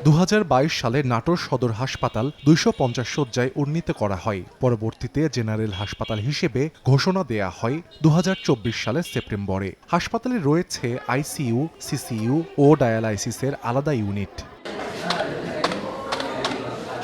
2022 সালে নাটোর সদর হাসপাতাল 250 শয্যায় উন্নীত করা হয়। পরবর্তীতে জেনারেল হাসপাতাল হিসেবে ঘোষণা দেয়া হয় 2024 সালের সেপ্টেম্বরে। হাসপাতালে রয়েছে আইসিইউ, সিসিইউ ও ডায়ালাইসিসের আলাদা ইউনিট।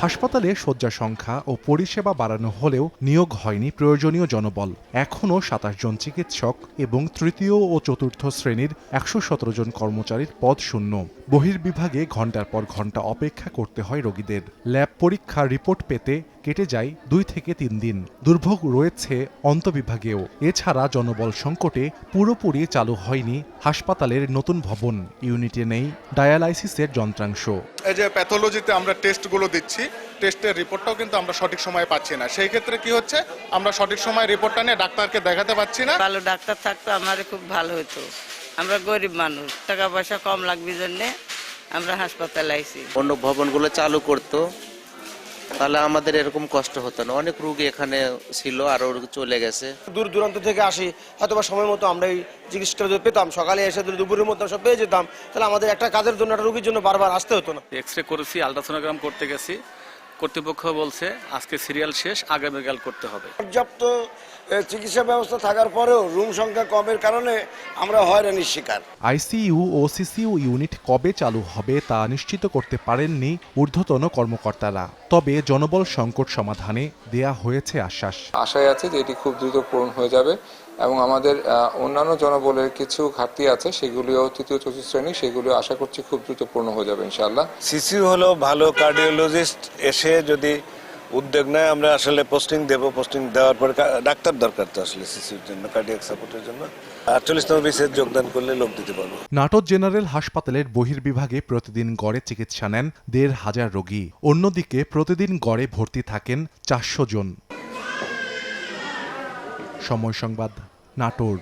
হাসপাতালে শয্যা সংখ্যা ও পরিষেবা বাড়ানো হলেও নিয়োগ হয়নি প্রয়োজনীয় জনবল। এখনও 27 জন চিকিৎসক এবং তৃতীয় ও চতুর্থ শ্রেণীর 117 জন কর্মচারীর পদ শূন্য। বহির্বিভাগে ঘণ্টার পর ঘণ্টা অপেক্ষা করতে হয় রোগীদের। ল্যাব পরীক্ষার রিপোর্ট পেতে কেটে যায় 2 থেকে 3 দিন। দুর্ভোগ রয়েছে অন্তবিভাগেও। এছাড়া জনবল সংকটে পুরোপুরি চালু হয়নি হাসপাতালের নতুন ভবন। ইউনিটে নেই ডায়ালাইসিসের যন্ত্রাংশ। এই যে প্যাথোলজিতে আমরা টেস্টগুলো দিচ্ছি, টেস্টের রিপোর্টটাও কিন্তু আমরা সঠিক সময়ে পাচ্ছি না। সেই ক্ষেত্রে কি হচ্ছে, আমরা সঠিক সময় রিপোর্টটা নিয়ে ডাক্তারকে দেখাতে পাচ্ছি না। ভালো ডাক্তার থাকতো আমাদের খুব ভালো হতো। আমরা গরিব মানুষ, টাকা পয়সা কম লাগবে জন্যে আমরা হাসপাতালে আইছি। অন্য ভবনগুলো চালু করতো তাহলে আমাদের এরকম কষ্ট হতো না। অনেক রোগী এখানে ছিল আর চলে গেছে। দূর দূরান্ত থেকে আসি, হয়তো বা সময় মতো আমরা এই চিকিৎসা পেতাম। সকালে এসে দুপুরের মধ্যে সব পেয়ে যেতাম, তাহলে আমাদের একটা কাজের জন্য একটা রোগীর জন্য বারবার আসতে হতো না। এক্সরে করেছি, আলট্রাসোনোগ্রাম করতে গেছি, কর্তৃপক্ষ বলছে আজকে সিরিয়াল শেষ, আগামীকাল করতে হবে। পর্যাপ্ত চিকিৎসা ব্যবস্থা থাকার পরেও রুম সংখ্যা কমের কারণে আমরা হয়রানির শিকার। আইসিইউ ও সিসিইউ ইউনিট কবে চালু হবে তা নিশ্চিত করতে পারেননি ঊর্ধ্বতন কর্মকর্তারা। তবে জনবল সংকট সমাধানে দেয়া হয়েছে আশ্বাস। আশায় আছে যে এটি খুব দ্রুত পূরণ হয়ে যাবে এবং আমাদের অন্যান্য জনবলের কিছু ঘাটতি আছে, সেগুলিও তৃতীয় চতুর্থ শ্রেণী, সেগুলিও আশা করছি খুব দ্রুত পূর্ণ হয়ে যাবে ইনশাআল্লাহ। সিসিইউ হলো ভালো কার্ডিওলজিস্ট এসে যদি উদ্যোগ নেয়, আমরা আসলে পোস্টিং দেব। পোস্টিং দেওয়ার পরে ডাক্তার দরকার তো আসলে সিসিইউর জন্য, কার্ডিয়াক সাপোর্টের জন্য 48তম বিসিএস যোগদান করলে লোক দিতে পারবো। নাটোর জেনারেল হাসপাতালের বহির্বিভাগে প্রতিদিন গড়ে চিকিৎসা নেন 1,500 রোগী। অন্যদিকে প্রতিদিন গড়ে ভর্তি থাকেন 400 জন। সময় সংবাদ, নাটোর।